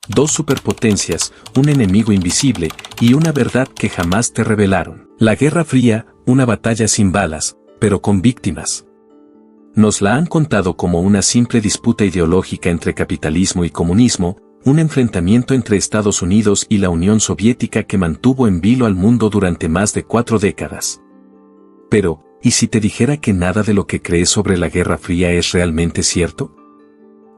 Dos superpotencias, un enemigo invisible y una verdad que jamás te revelaron. La Guerra Fría, una batalla sin balas, pero con víctimas. Nos la han contado como una simple disputa ideológica entre capitalismo y comunismo, un enfrentamiento entre Estados Unidos y la Unión Soviética que mantuvo en vilo al mundo durante más de 4 décadas. Pero, ¿y si te dijera que nada de lo que crees sobre la Guerra Fría es realmente cierto?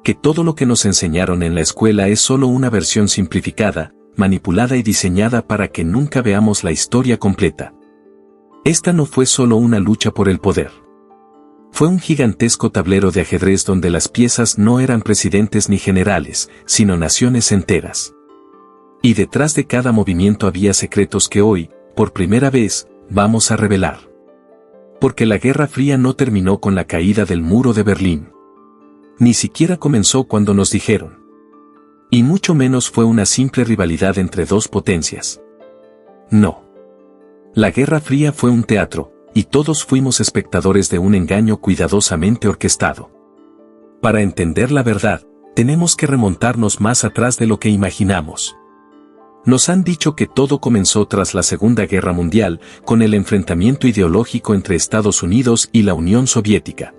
Que todo lo que nos enseñaron en la escuela es solo una versión simplificada, manipulada y diseñada para que nunca veamos la historia completa. Esta no fue solo una lucha por el poder. Fue un gigantesco tablero de ajedrez donde las piezas no eran presidentes ni generales, sino naciones enteras. Y detrás de cada movimiento había secretos que hoy, por primera vez, vamos a revelar. Porque la Guerra Fría no terminó con la caída del muro de Berlín. Ni siquiera comenzó cuando nos dijeron. Y mucho menos fue una simple rivalidad entre dos potencias. No. La Guerra Fría fue un teatro, y todos fuimos espectadores de un engaño cuidadosamente orquestado. Para entender la verdad, tenemos que remontarnos más atrás de lo que imaginamos. Nos han dicho que todo comenzó tras la Segunda Guerra Mundial, con el enfrentamiento ideológico entre Estados Unidos y la Unión Soviética.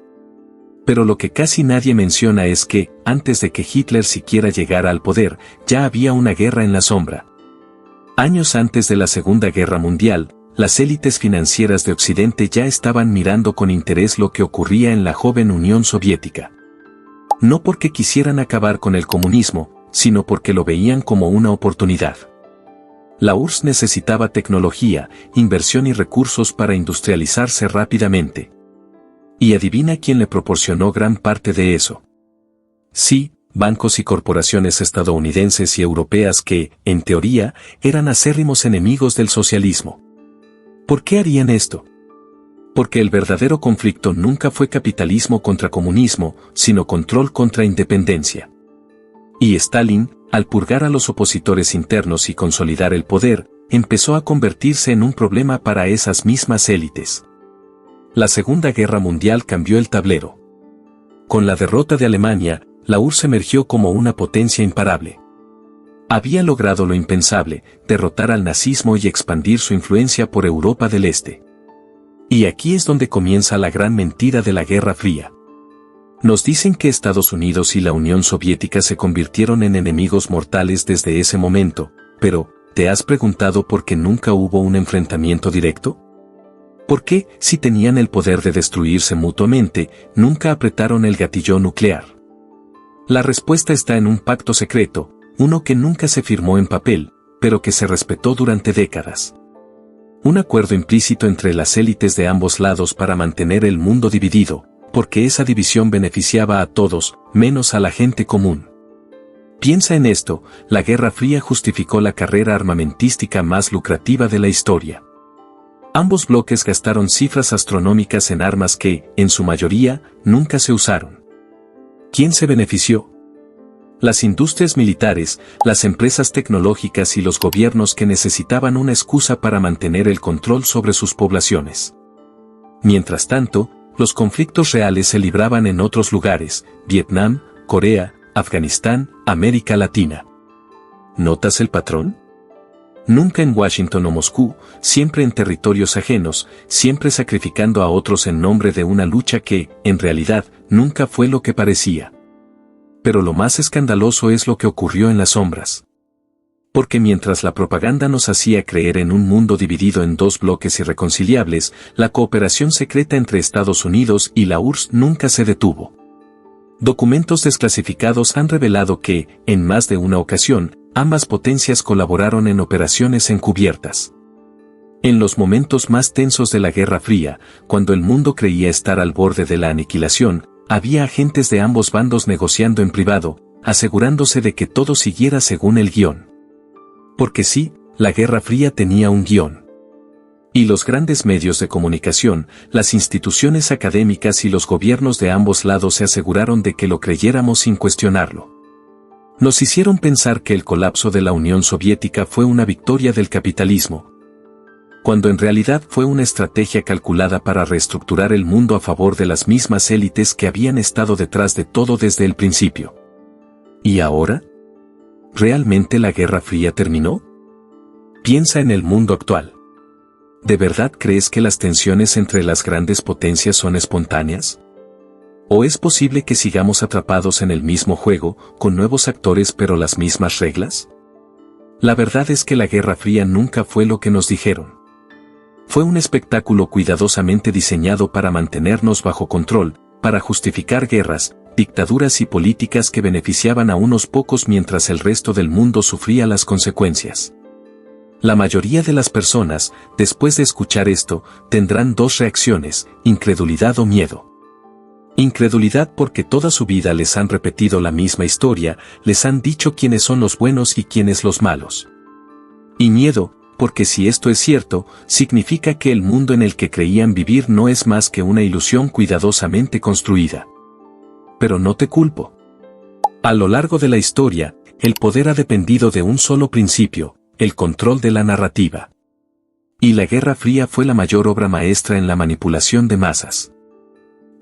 Pero lo que casi nadie menciona es que, antes de que Hitler siquiera llegara al poder, ya había una guerra en la sombra. Años antes de la Segunda Guerra Mundial, las élites financieras de Occidente ya estaban mirando con interés lo que ocurría en la joven Unión Soviética. No porque quisieran acabar con el comunismo, sino porque lo veían como una oportunidad. La URSS necesitaba tecnología, inversión y recursos para industrializarse rápidamente. Y adivina quién le proporcionó gran parte de eso. Sí, bancos y corporaciones estadounidenses y europeas que, en teoría, eran acérrimos enemigos del socialismo. ¿Por qué harían esto? Porque el verdadero conflicto nunca fue capitalismo contra comunismo, sino control contra independencia. Y Stalin, al purgar a los opositores internos y consolidar el poder, empezó a convertirse en un problema para esas mismas élites. La Segunda Guerra Mundial cambió el tablero. Con la derrota de Alemania, la URSS emergió como una potencia imparable. Había logrado lo impensable, derrotar al nazismo y expandir su influencia por Europa del Este. Y aquí es donde comienza la gran mentira de la Guerra Fría. Nos dicen que Estados Unidos y la Unión Soviética se convirtieron en enemigos mortales desde ese momento, pero, ¿te has preguntado por qué nunca hubo un enfrentamiento directo? ¿Por qué, si tenían el poder de destruirse mutuamente, nunca apretaron el gatillo nuclear? La respuesta está en un pacto secreto, uno que nunca se firmó en papel, pero que se respetó durante décadas. Un acuerdo implícito entre las élites de ambos lados para mantener el mundo dividido, porque esa división beneficiaba a todos, menos a la gente común. Piensa en esto, la Guerra Fría justificó la carrera armamentística más lucrativa de la historia. Ambos bloques gastaron cifras astronómicas en armas que, en su mayoría, nunca se usaron. ¿Quién se benefició? Las industrias militares, las empresas tecnológicas y los gobiernos que necesitaban una excusa para mantener el control sobre sus poblaciones. Mientras tanto, los conflictos reales se libraban en otros lugares: Vietnam, Corea, Afganistán, América Latina. ¿Notas el patrón? Nunca en Washington o Moscú, siempre en territorios ajenos, siempre sacrificando a otros en nombre de una lucha que, en realidad, nunca fue lo que parecía. Pero lo más escandaloso es lo que ocurrió en las sombras. Porque mientras la propaganda nos hacía creer en un mundo dividido en dos bloques irreconciliables, la cooperación secreta entre Estados Unidos y la URSS nunca se detuvo. Documentos desclasificados han revelado que, en más de una ocasión, ambas potencias colaboraron en operaciones encubiertas. En los momentos más tensos de la Guerra Fría, cuando el mundo creía estar al borde de la aniquilación, había agentes de ambos bandos negociando en privado, asegurándose de que todo siguiera según el guión. Porque sí, la Guerra Fría tenía un guión. Y los grandes medios de comunicación, las instituciones académicas y los gobiernos de ambos lados se aseguraron de que lo creyéramos sin cuestionarlo. Nos hicieron pensar que el colapso de la Unión Soviética fue una victoria del capitalismo, cuando en realidad fue una estrategia calculada para reestructurar el mundo a favor de las mismas élites que habían estado detrás de todo desde el principio. ¿Y ahora? ¿Realmente la Guerra Fría terminó? Piensa en el mundo actual. ¿De verdad crees que las tensiones entre las grandes potencias son espontáneas? ¿O es posible que sigamos atrapados en el mismo juego, con nuevos actores pero las mismas reglas? La verdad es que la Guerra Fría nunca fue lo que nos dijeron. Fue un espectáculo cuidadosamente diseñado para mantenernos bajo control, para justificar guerras, dictaduras y políticas que beneficiaban a unos pocos mientras el resto del mundo sufría las consecuencias. La mayoría de las personas, después de escuchar esto, tendrán dos reacciones: incredulidad o miedo. Incredulidad porque toda su vida les han repetido la misma historia, les han dicho quiénes son los buenos y quiénes los malos. Y miedo, porque si esto es cierto, significa que el mundo en el que creían vivir no es más que una ilusión cuidadosamente construida. Pero no te culpo. A lo largo de la historia, el poder ha dependido de un solo principio: el control de la narrativa. Y la Guerra Fría fue la mayor obra maestra en la manipulación de masas.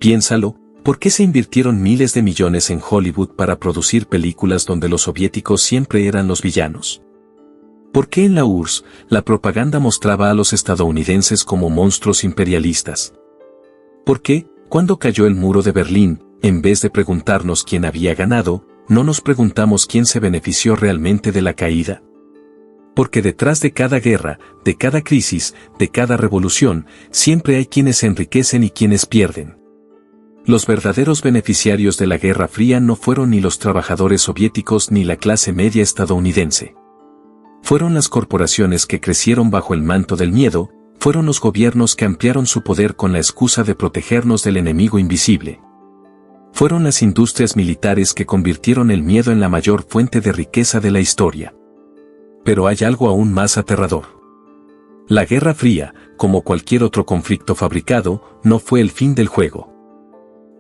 Piénsalo, ¿por qué se invirtieron miles de millones en Hollywood para producir películas donde los soviéticos siempre eran los villanos? ¿Por qué en la URSS la propaganda mostraba a los estadounidenses como monstruos imperialistas? ¿Por qué, cuando cayó el muro de Berlín, en vez de preguntarnos quién había ganado, no nos preguntamos quién se benefició realmente de la caída? Porque detrás de cada guerra, de cada crisis, de cada revolución, siempre hay quienes se enriquecen y quienes pierden. Los verdaderos beneficiarios de la Guerra Fría no fueron ni los trabajadores soviéticos ni la clase media estadounidense. Fueron las corporaciones que crecieron bajo el manto del miedo, fueron los gobiernos que ampliaron su poder con la excusa de protegernos del enemigo invisible. Fueron las industrias militares que convirtieron el miedo en la mayor fuente de riqueza de la historia. Pero hay algo aún más aterrador. La Guerra Fría, como cualquier otro conflicto fabricado, no fue el fin del juego.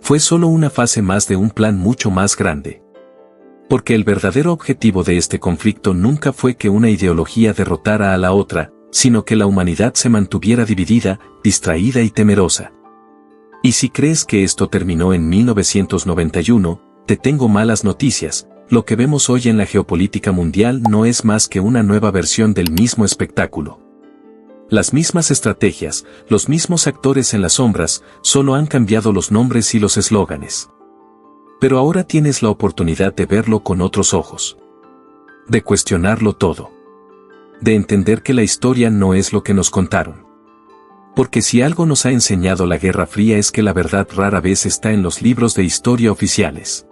Fue solo una fase más de un plan mucho más grande. Porque el verdadero objetivo de este conflicto nunca fue que una ideología derrotara a la otra, sino que la humanidad se mantuviera dividida, distraída y temerosa. Y si crees que esto terminó en 1991, te tengo malas noticias: lo que vemos hoy en la geopolítica mundial no es más que una nueva versión del mismo espectáculo. Las mismas estrategias, los mismos actores en las sombras, solo han cambiado los nombres y los eslóganes. Pero ahora tienes la oportunidad de verlo con otros ojos. De cuestionarlo todo. De entender que la historia no es lo que nos contaron. Porque si algo nos ha enseñado la Guerra Fría es que la verdad rara vez está en los libros de historia oficiales.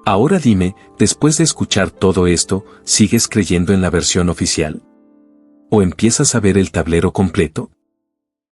Ahora dime, después de escuchar todo esto, ¿sigues creyendo en la versión oficial? ¿O empiezas a ver el tablero completo?